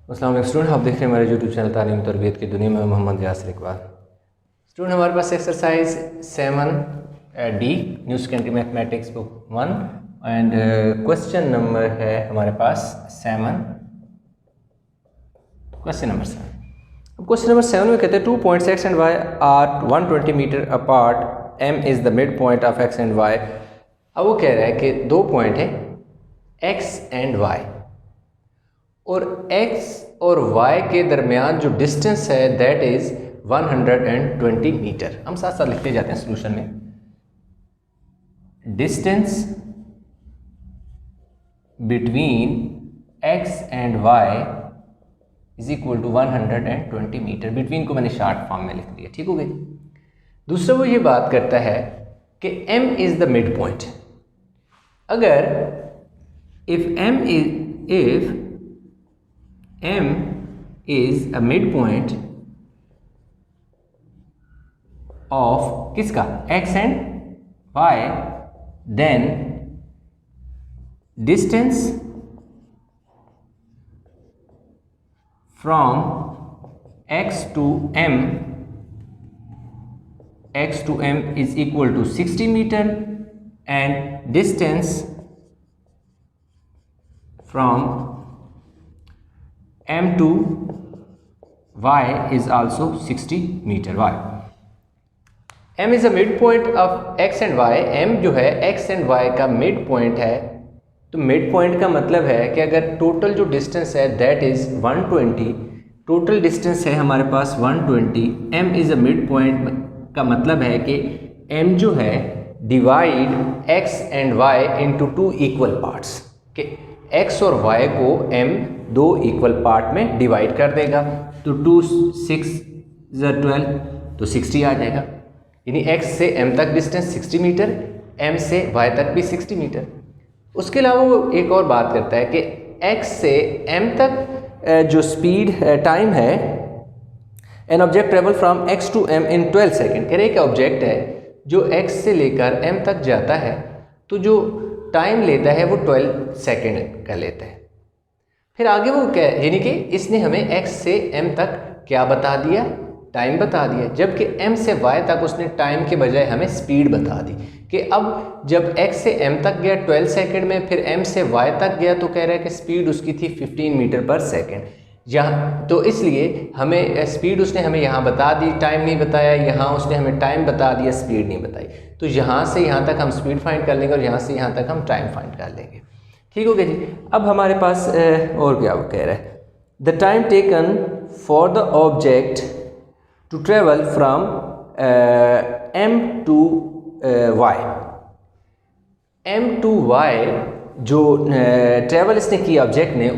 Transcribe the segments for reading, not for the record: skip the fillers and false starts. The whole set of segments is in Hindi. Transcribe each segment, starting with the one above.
अस्सलाम वालेकुम स्टूडेंट, आप देख रहे हैं हमारे यूट्यूब चैनल तालीम तरबियत की दुनिया में। मोहम्मद यासिर इकबाल। स्टूडेंट, हमारे पास exercise 7D new secondary mathematics book 1 and question number है हमारे पास 7। Question number 7। क्वेश्चन नंबर 7 में कहते हैं 2 points x and y are 120 metre apart, m is the mid point of x and y। अब वो कह रहा है कि 2 पॉइंट है x and y और x और y के दरमियान जो डिस्टेंस है दैट इज 120 मीटर। हम साथ साथ लिखते जाते हैं सोल्यूशन में। Distance between x and y is equal to 120 metre. Between को मैंने शॉर्ट फॉर्म में लिख दिया, ठीक हो गई। दूसरा वो ये बात करता है कि m is the mid point. अगर if m is a midpoint of किसका x and y, then distance from x to m is equal to 60 meter and distance from m to y is also 60 meter। y m is a midpoint of x and y। m जो है x and y का मिड पॉइंट है। तो मिड पॉइंट का मतलब है कि अगर टोटल जो डिस्टेंस है दैट इज 120, टोटल डिस्टेंस है हमारे पास 120, m is a mid point का मतलब है कि m जो है divide x and y into 2 equal parts के x और y को m 2 इक्वल पार्ट में डिवाइड कर देगा। तो 2 6 12 तो 60 आ जाएगा। यानी x से m तक डिस्टेंस 60 मीटर, m से y तक भी 60 मीटर। उसके अलावा वो एक और बात करता है कि x से m तक जो स्पीड टाइम है, an object travel from x to m in 12 second. कह रहे एक ऑब्जेक्ट है जो x से लेकर m तक जाता है तो जो टाइम लेता है वो 12 सेकेंड का लेता है। फिर आगे वो क्या, यानी कि इसने हमें x से m तक क्या बता दिया, टाइम बता दिया, जबकि m से y तक उसने टाइम के बजाय हमें स्पीड बता दी कि अब जब x से m तक गया 12 सेकंड में, फिर m से y तक गया तो कह रहा है कि स्पीड उसकी थी 15 मीटर पर सेकंड। यहाँ तो इसलिए हमें स्पीड उसने हमें यहाँ बता दी, टाइम नहीं बताया। यहाँ उसने हमें टाइम बता दिया, स्पीड नहीं बताई। तो यहाँ से यहाँ तक हम स्पीड फाइंड कर लेंगे और यहाँ से यहाँ तक हम टाइम फाइंड कर लेंगे, ठीक हो गया जी। अब हमारे पास और क्या कह रहा है, the time taken for the object to travel from m to y। m to y जो ट्रेवल इसने किया ऑब्जेक्ट ने,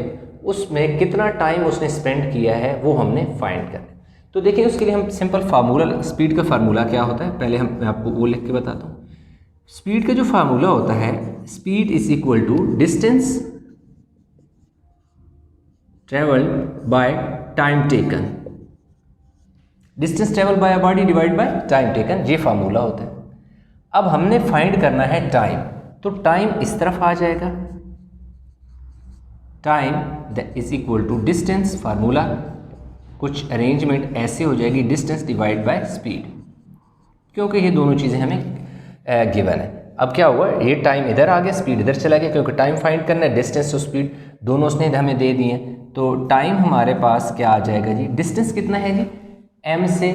उसमें कितना टाइम उसने स्पेंड किया है वो हमने फाइंड करना है। तो देखिए उसके लिए हम सिंपल फार्मूला, स्पीड का फार्मूला क्या होता है पहले मैं आपको वो लिख के बताता हूँ। स्पीड का जो फार्मूला होता है, speed is equal to distance travel by time taken. Distance travel by a body divide by time taken, ये फार्मूला होता है। अब हमने फाइंड करना है टाइम, तो टाइम इस तरफ आ जाएगा, time that is equal to distance, formula कुछ अरेंजमेंट ऐसे हो जाएगी, डिस्टेंस डिवाइड बाय स्पीड, क्योंकि ये दोनों चीज़ें हमें गिवन है। अब क्या हुआ, ये टाइम इधर आ गया, स्पीड इधर चला गया, क्योंकि टाइम फाइंड करना है, डिस्टेंस और स्पीड दोनों उसने हमें दे दिए हैं। तो टाइम हमारे पास क्या आ जाएगा जी, डिस्टेंस कितना है जी, m से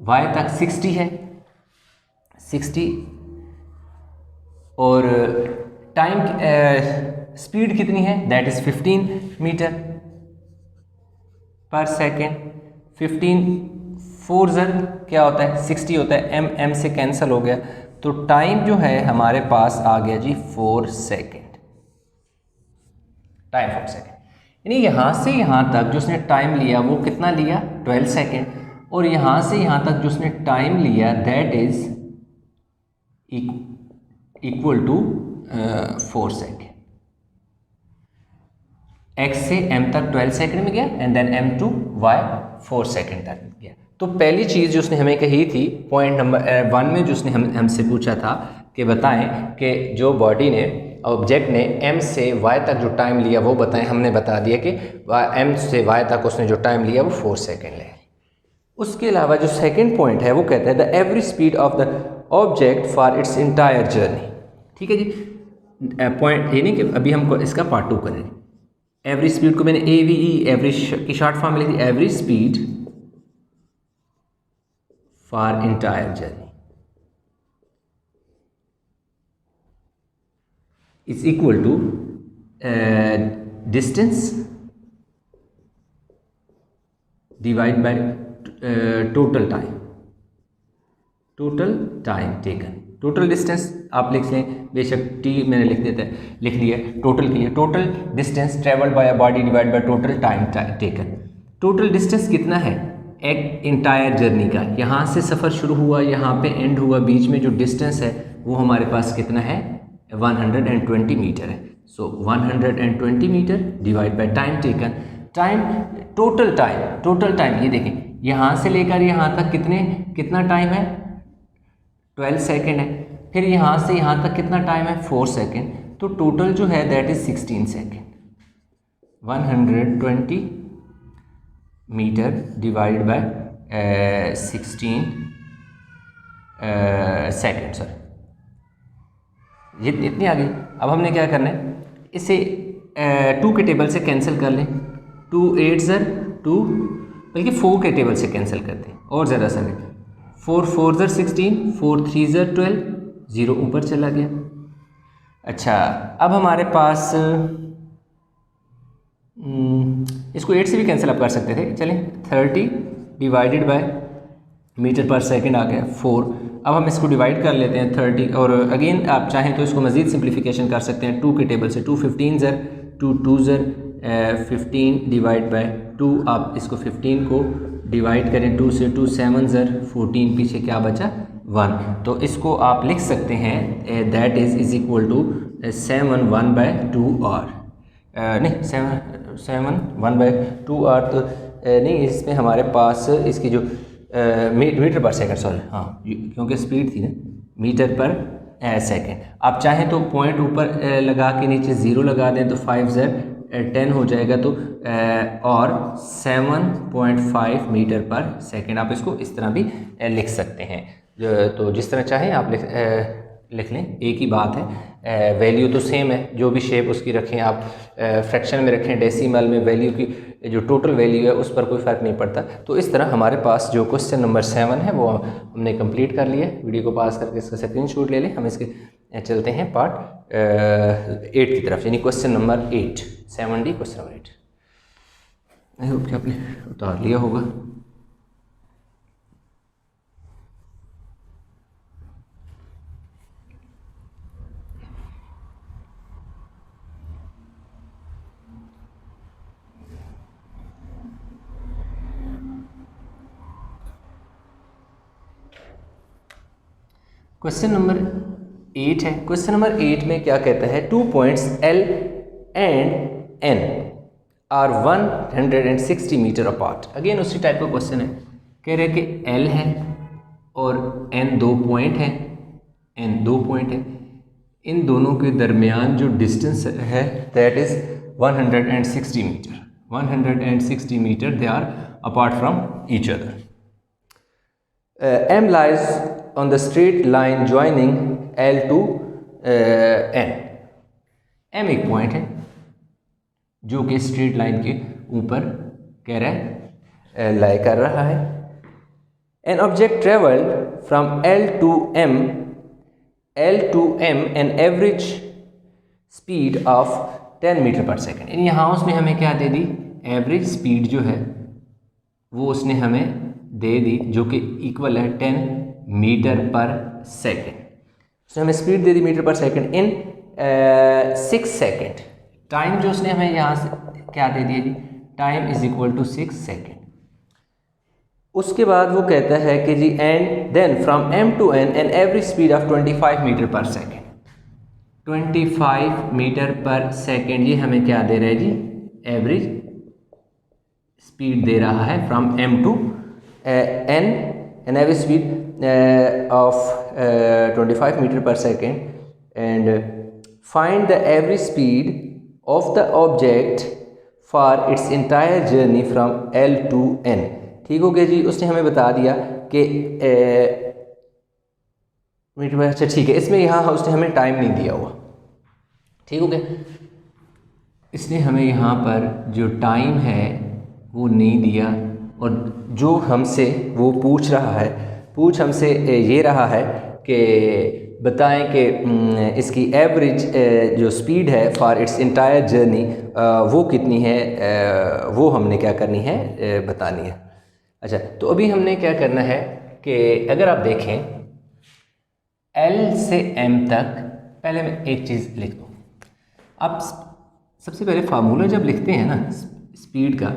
y तक 60 है, 60, और टाइम स्पीड कितनी है that is 15 metre per second. 15 4 ज़र क्या होता है 60 होता है, m से कैंसिल हो गया, तो टाइम जो है हमारे पास आ गया जी 4 सेकेंड, टाइम 4 सेकेंड। यानी यहाँ से यहाँ तक जो उसने टाइम लिया वो कितना लिया 12 सेकेंड, और यहाँ से यहाँ तक जो उसने टाइम लिया that is equal to 4 second. x से m तक 12 सेकेंड में गया and then m to y 4 second तक गया। तो पहली चीज़ जो उसने हमें कही थी पॉइंट नंबर 1 में, जो उसने हमसे पूछा था कि बताएं कि जो बॉडी ने ऑब्जेक्ट ने m से y तक जो टाइम लिया वो बताएं। हमने बता दिया कि m से y तक उसने जो टाइम लिया वो 4 सेकेंड है। उसके अलावा जो सेकंड पॉइंट है वो कहता है the average speed of the object for its entire journey. ठीक है जी, पॉइंट ये नहीं कि अभी हमको इसका पार्ट 2 करेंगे। एवरेज स्पीड को मैंने AVE एवरेज की शॉर्ट फॉर्म में लिखी, average speed for entire journey is equal to distance divided by total time taken। Total distance आप लिख लें, बेशक t मैंने लिख दिया टोटल के लिए। Total distance travelled by a body divide by total time taken. Total distance कितना है एक इंटायर जर्नी का, यहाँ से सफ़र शुरू हुआ यहाँ पे एंड हुआ, बीच में जो डिस्टेंस है वो हमारे पास कितना है 120 मीटर है। So 120 metre divide by time taken. Time total time ये देखें यहाँ से लेकर यहाँ तक कितना टाइम है 12 सेकेंड है। फिर यहाँ से यहाँ तक कितना टाइम है 4 सेकेंड। तो टोटल जो है that is 16 second. 120 metre divide by 16 second, sorry इतनी आ गई। अब हमने क्या करना है, इसे 2 के टेबल से कैंसिल कर लें। 2 8 ज़र 2, बल्कि 4 के टेबल से कैंसिल करते हैं और ज़्यादा सरल। 4 4 ज़र 16, 4 3 ज़र 12, 0 ऊपर चला गया। अच्छा, अब हमारे पास इसको 8 से भी कैंसिल आप कर सकते थे, चलें 30 डिवाइडेड बाय मीटर पर सेकंड आ गया 4। अब हम इसको डिवाइड कर लेते हैं 30, और अगेन आप चाहें तो इसको मज़ीद सिंप्लीफिकेशन कर सकते हैं 2 के टेबल से। 2 15 ज़र 2 2 ज़र 15 डिवाइड बाय 2। आप इसको 15 को डिवाइड करें 2 से, 2 7 ज़र 14, पीछे क्या बचा 1। तो इसको आप लिख सकते हैं that is equal to 7 1 by 2 और नहीं 7 1 बाय 2 और तो नहीं, इसमें हमारे पास इसकी जो मीटर पर सेकंड, सॉरी हाँ क्योंकि स्पीड थी ना, मीटर पर सेकंड। आप चाहें तो पॉइंट ऊपर लगा के नीचे 0 लगा दें तो 5 ज़र 10 हो जाएगा। तो और 7.5 मीटर पर सेकंड आप इसको इस तरह भी लिख सकते हैं। तो जिस तरह चाहें आप लिख लें, एक ही बात है। वैल्यू तो सेम है, जो भी शेप उसकी रखें आप, फ्रैक्शन में रखें, डेसिमल में, वैल्यू की जो टोटल वैल्यू है उस पर कोई फ़र्क नहीं पड़ता। तो इस तरह हमारे पास जो क्वेश्चन नंबर 7 है वो हमने कंप्लीट कर लिया। वीडियो को पास करके इसका स्क्रीनशॉट ले लें। हम इसके चलते हैं पार्ट 8 की तरफ, यानी question number 8, 7D question number 8। I hope कि आपने उतार लिया होगा। क्वेश्चन नंबर 8 है। क्वेश्चन नंबर 8 में क्या कहता है, 2 points L and N are 160 metre apart. Again उसी टाइप का क्वेश्चन है, कह रहे हैं कि L है और N 2 पॉइंट है, N 2 पॉइंट है, इन दोनों के दरमियान जो डिस्टेंस है that is 160 metre. 160 metre they are apart from each other. M lies on the straight line joining L to N। M एक पॉइंट है जो कि स्ट्रेट लाइन के ऊपर कह रहा है लाई कर रहा है। An object traveled from L to M an average speed of 10 metre per second. यहाँ उसने हमें क्या दे दी, एवरेज स्पीड जो है वो उसने हमें दे दी, जो कि इक्वल है 10 मीटर पर सेकेंड। उसने हमें स्पीड दे दी meter per second in 6 second. Time जो उसने हमें यहाँ से क्या दे दिया जी, time is equal to 6 second. उसके बाद वो कहता है कि जी and then from M to N an average speed of 25 meter per second. 25 meter per second ये हमें क्या दे रहा है जी, एवरेज स्पीड दे रहा है from M to N, an average speed of 25 meter per second and find the average speed of the object for its entire journey from L to N। ठीक हो गया जी। उसने हमें बता दिया कि अच्छा ठीक है, इसमें यहाँ उसने हमें टाइम नहीं दिया हुआ। ठीक हो गया, इसने हमें यहाँ पर जो टाइम है वो नहीं दिया, और जो हमसे वो पूछ हमसे ये रहा है कि बताएं कि इसकी एवरेज जो स्पीड है फॉर इट्स इंटायर जर्नी वो कितनी है, वो हमने क्या करनी है, बतानी है। अच्छा, तो अभी हमने क्या करना है कि अगर आप देखें L से M तक, पहले मैं एक चीज़ लिख दूँ। आप सबसे पहले फार्मूला जब लिखते हैं ना स्पीड का,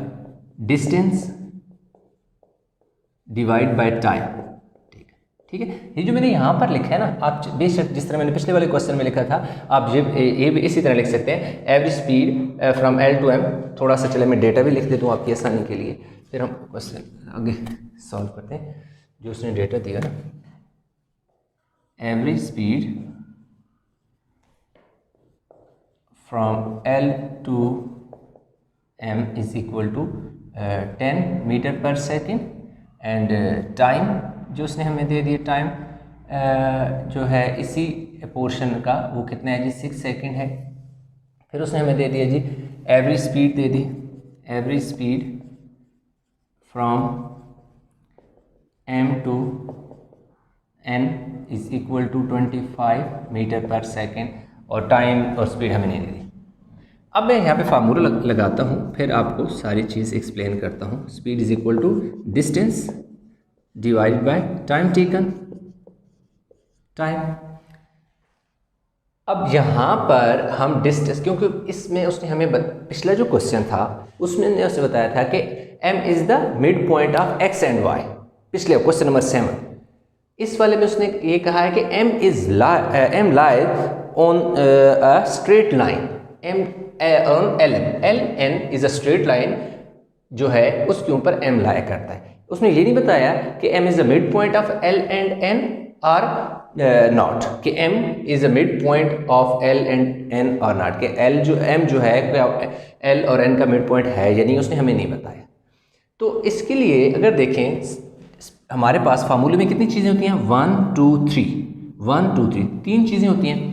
डिस्टेंस डिवाइड बाय टाइम। ठीक है, ये जो मैंने यहाँ पर लिखा है ना, आप बेशक जिस तरह मैंने पिछले वाले क्वेश्चन में लिखा था, आप ये भी इसी तरह लिख सकते हैं, average speed from L to M। थोड़ा सा चले मैं डेटा भी लिख देता हूँ आपकी आसानी के लिए, फिर हम क्वेश्चन आगे सॉल्व करते हैं। जो उसने डेटा दिया ना, average speed from L to M is equal to 10 metre per second, and time जो उसने हमें दे दिया, टाइम जो है इसी पोर्शन का वो कितना है जी, 6 सेकेंड है। फिर उसने हमें दे दिया जी एवरेज स्पीड दे दी, average speed from M to N is equal to 25 meter per second, और टाइम और स्पीड हमें नहीं दी। अब मैं यहाँ पे फार्मूला लगाता हूँ, फिर आपको सारी चीज़ एक्सप्लेन करता हूँ। Speed is equal to distance divide by time taken, time. अब यहाँ पर हम डिस्टेंस, क्योंकि इसमें उसने हमें पिछला जो क्वेश्चन था उसमें उसने बताया था कि M is the mid point of X and Y, पिछले क्वेश्चन नंबर 7। इस वाले में उसने ये कहा है कि M lies on a straight line, M on LN is a straight line जो है उसके ऊपर M लाया करता है। उसने ये नहीं बताया कि M is the mid point of L and N और नॉट, कि M is the mid point of L and N और नॉट, कि M जो है L और N का मिड पॉइंट है या नहीं, उसने हमें नहीं बताया। तो इसके लिए अगर देखें हमारे पास फार्मूले में कितनी चीज़ें होती हैं, 1 2 3, 1 2 3, 3 चीज़ें होती हैं।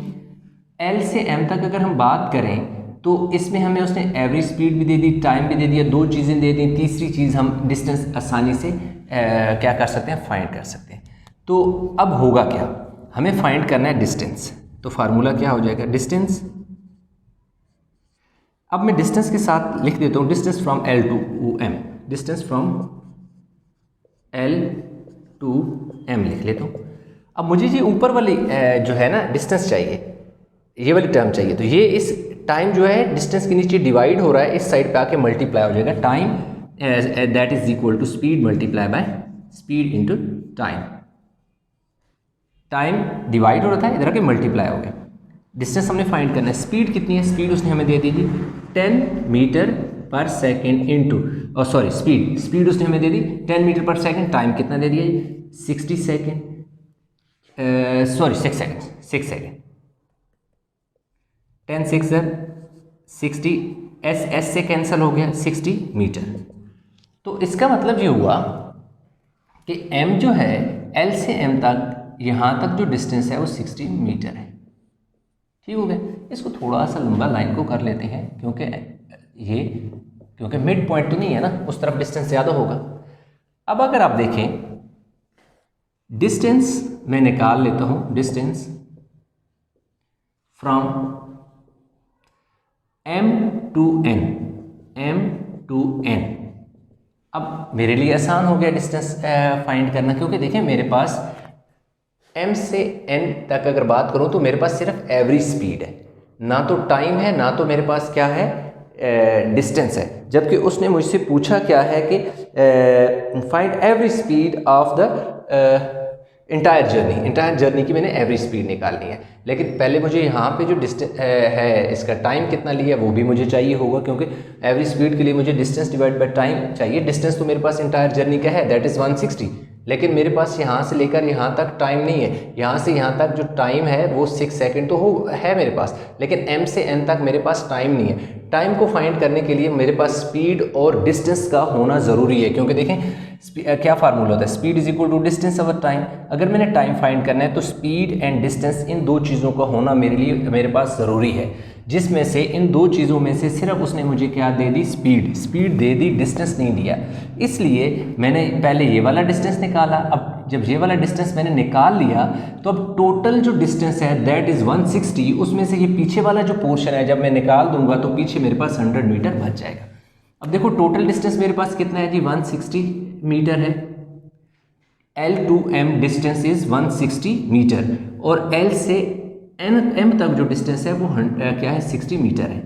L से M तक अगर हम बात करें तो इसमें हमें उसने एवरेज स्पीड भी दे दी, टाइम भी दे दिया, 2 चीज़ें दे दी। तीसरी चीज़ हम डिस्टेंस आसानी से क्या कर सकते हैं, फाइंड कर सकते हैं। तो अब होगा क्या, हमें फाइंड करना है डिस्टेंस। तो फार्मूला क्या हो जाएगा, डिस्टेंस। अब मैं डिस्टेंस के साथ लिख देता हूँ distance from L to M, distance from L to M लिख लेता हूँ। अब मुझे ये ऊपर वाली जो है ना डिस्टेंस चाहिए, ये वाली टर्म चाहिए। तो ये इस टाइम जो है डिस्टेंस के नीचे डिवाइड हो रहा है, इस साइड पे आके मल्टीप्लाई हो जाएगा, time that is equal to speed multiply by speed into time. Time divide हो रहा था, इधर आके मल्टीप्लाई हो गया। डिस्टेंस हमने फाइंड करना है, स्पीड कितनी है, स्पीड उसने हमें दे दी थी 10 मीटर पर सेकेंड इंटू, और सॉरी स्पीड उसने हमें दे दी 10 मीटर पर सेकेंड, टाइम कितना दे दिया 60 सेकेंड, सॉरी 6 सेकेंड, 10 6 60, एस से कैंसिल हो गया, 60 मीटर। तो इसका मतलब ये हुआ कि M जो है L से M तक, यहाँ तक जो डिस्टेंस है वो 60 मीटर है। ठीक हो गया। इसको थोड़ा सा लंबा लाइन को कर लेते हैं, क्योंकि मिड पॉइंट तो नहीं है ना, उस तरफ डिस्टेंस ज़्यादा होगा। अब अगर आप देखें डिस्टेंस मैं निकाल लेता हूँ, distance from M to N। अब मेरे लिए आसान हो गया डिस्टेंस फाइंड करना, क्योंकि देखें मेरे पास M से N तक अगर बात करूं तो मेरे पास सिर्फ एवरेज स्पीड है, ना तो टाइम है, ना तो मेरे पास क्या है डिस्टेंस है। जबकि उसने मुझसे पूछा क्या है कि find average speed of the entire journey की मैंने एवरेज स्पीड निकालनी है। लेकिन पहले मुझे यहाँ पे जो डिस्टेंस है इसका टाइम कितना लिया वो भी मुझे चाहिए होगा, क्योंकि एवरेज स्पीड के लिए मुझे डिस्टेंस डिवाइड बाय टाइम चाहिए। डिस्टेंस तो मेरे पास इंटायर जर्नी का है, दैट इज़ 160, लेकिन मेरे पास यहाँ से लेकर यहाँ तक टाइम नहीं है, यहाँ से यहाँ तक जो टाइम है वो 6 सेकंड तो है मेरे पास, लेकिन m से n तक मेरे पास टाइम नहीं है। टाइम को फाइंड करने के लिए मेरे पास स्पीड और डिस्टेंस का होना ज़रूरी है, क्योंकि देखें क्या फार्मूला होता है, speed is equal to distance over time. अगर मैंने टाइम फाइंड करना है तो स्पीड एंड डिस्टेंस इन दो चीज़ों का होना मेरे पास ज़रूरी है, जिसमें से इन दो चीज़ों में से सिर्फ उसने मुझे क्या दे दी, स्पीड दे दी, डिस्टेंस नहीं दिया। इसलिए मैंने पहले ये वाला डिस्टेंस निकाला। अब जब ये वाला डिस्टेंस मैंने निकाल लिया तो अब टोटल जो डिस्टेंस है दैट इज़ 160, उसमें से ये पीछे वाला जो पोर्शन है जब मैं निकाल दूंगा तो पीछे मेरे पास 100 मीटर बच जाएगा। अब देखो टोटल डिस्टेंस मेरे पास कितना है जी, 160 मीटर है। L to M distance is 160 metre और L से M तक जो डिस्टेंस है वो क्या है, 60 मीटर है।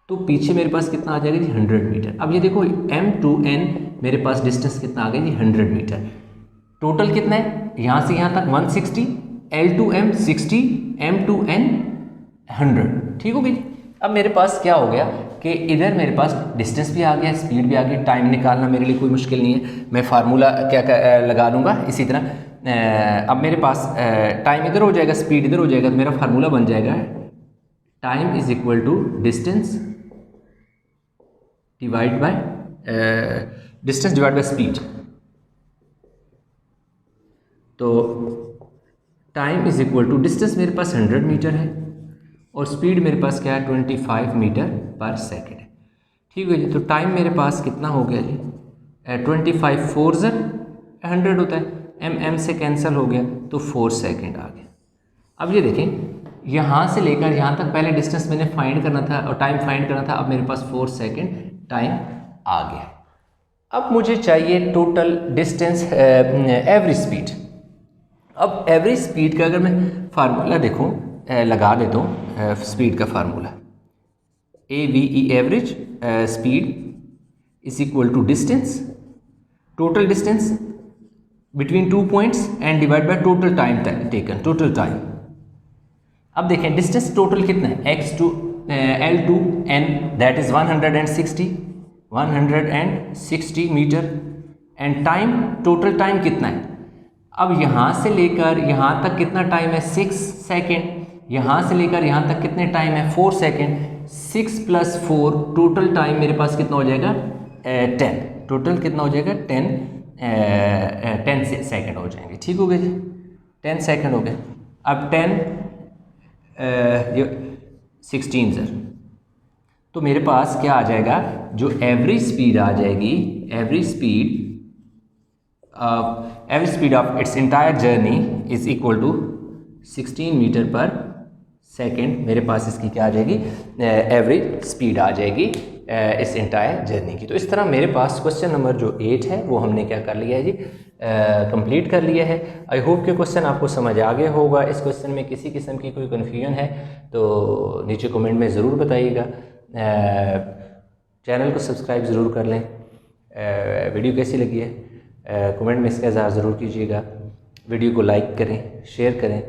तो पीछे मेरे पास कितना आ जाएगा जी, 100 मीटर। अब ये देखो M to N मेरे पास डिस्टेंस कितना आ गया जी, 100 मीटर। टोटल कितना है, यहाँ से यहाँ तक 160, L to M 60, M to N 100। ठीक हो गई। अब मेरे पास क्या हो गया कि इधर मेरे पास डिस्टेंस भी आ गया, स्पीड भी आ गई, टाइम निकालना मेरे लिए कोई मुश्किल नहीं है। मैं फार्मूला क्या लगा दूंगा इसी तरह। अब मेरे पास टाइम इधर हो जाएगा, स्पीड इधर हो जाएगा, तो मेरा फार्मूला बन जाएगा time is equal to distance divide by distance divide by speed. तो time is equal to distance मेरे पास 100 मीटर है और स्पीड मेरे पास क्या है, 25 मीटर पर सेकेंड है। ठीक है जी। तो टाइम मेरे पास कितना हो गया जी, 25 4 100 होता है, m से कैंसिल हो गया तो 4 सेकेंड आ गया। अब ये देखें यहाँ से लेकर यहाँ तक पहले डिस्टेंस मैंने फाइंड करना था और टाइम फाइंड करना था, अब मेरे पास 4 सेकेंड टाइम आ गया। अब मुझे चाहिए टोटल डिस्टेंस एवरेज स्पीड। अब एवरेज स्पीड का अगर मैं फार्मूला देखूँ लगा देता हूँ, स्पीड का formula AVE average speed is equal to distance, total distance between 2 points and divide by total time taken, total time. अब देखें डिस्टेंस टोटल कितना है, L to N that is 160 metre and time, total time कितना है। अब यहाँ से लेकर यहाँ तक कितना टाइम है, 6 सेकेंड। यहाँ से लेकर यहाँ तक कितने टाइम है, 4 सेकेंड। 6 + 4 टोटल टाइम मेरे पास कितना हो जाएगा, 10। टोटल कितना हो जाएगा, 10 सेकेंड हो जाएंगे। ठीक हो गया जी, 10 सेकेंड हो गए। अब 16 सर, तो मेरे पास क्या आ जाएगा, जो एवरेज स्पीड आ जाएगी, average speed of its entire journey is equal to 16 metre per second. मेरे पास इसकी क्या आ जाएगी, एवरेज स्पीड आ जाएगी इस इंटायर जर्नी की। तो इस तरह मेरे पास क्वेश्चन नंबर जो 8 है वो हमने क्या कर लिया है जी, कंप्लीट कर लिया है। आई होप कि क्वेश्चन आपको समझ आ गया होगा। इस क्वेश्चन में किसी किस्म की कोई कन्फ्यूजन है तो नीचे कमेंट में ज़रूर बताइएगा। चैनल को सब्सक्राइब ज़रूर कर लें। वीडियो कैसी लगी है कमेंट में इसका इज़हार ज़रूर कीजिएगा। वीडियो को लाइक करें, शेयर करें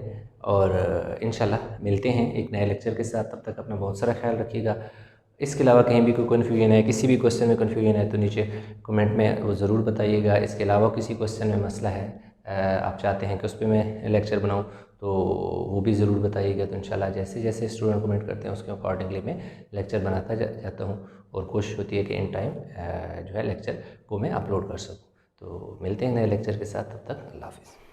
और इंशाल्लाह मिलते हैं एक नए लेक्चर के साथ। तब तक अपना बहुत सारा ख्याल रखिएगा। इसके अलावा कहीं भी कोई कन्फ्यूजन है, किसी भी क्वेश्चन में कन्फ्यूजन है तो नीचे कमेंट में वो ज़रूर बताइएगा। इसके अलावा किसी क्वेश्चन में मसला है, आप चाहते हैं कि उस पर मैं लेक्चर बनाऊं तो वो भी ज़रूर बताइएगा। तो इंशाल्लाह जैसे जैसे स्टूडेंट कमेंट करते हैं उसके अकॉर्डिंगली मैं लेक्चर बनाता जाता हूँ और कोशिश होती है कि इन टाइम जो है लेक्चर को मैं अपलोड कर सकूँ। तो मिलते हैं नए लेक्चर के साथ, तब तक अल्लाह हाफ़िज़।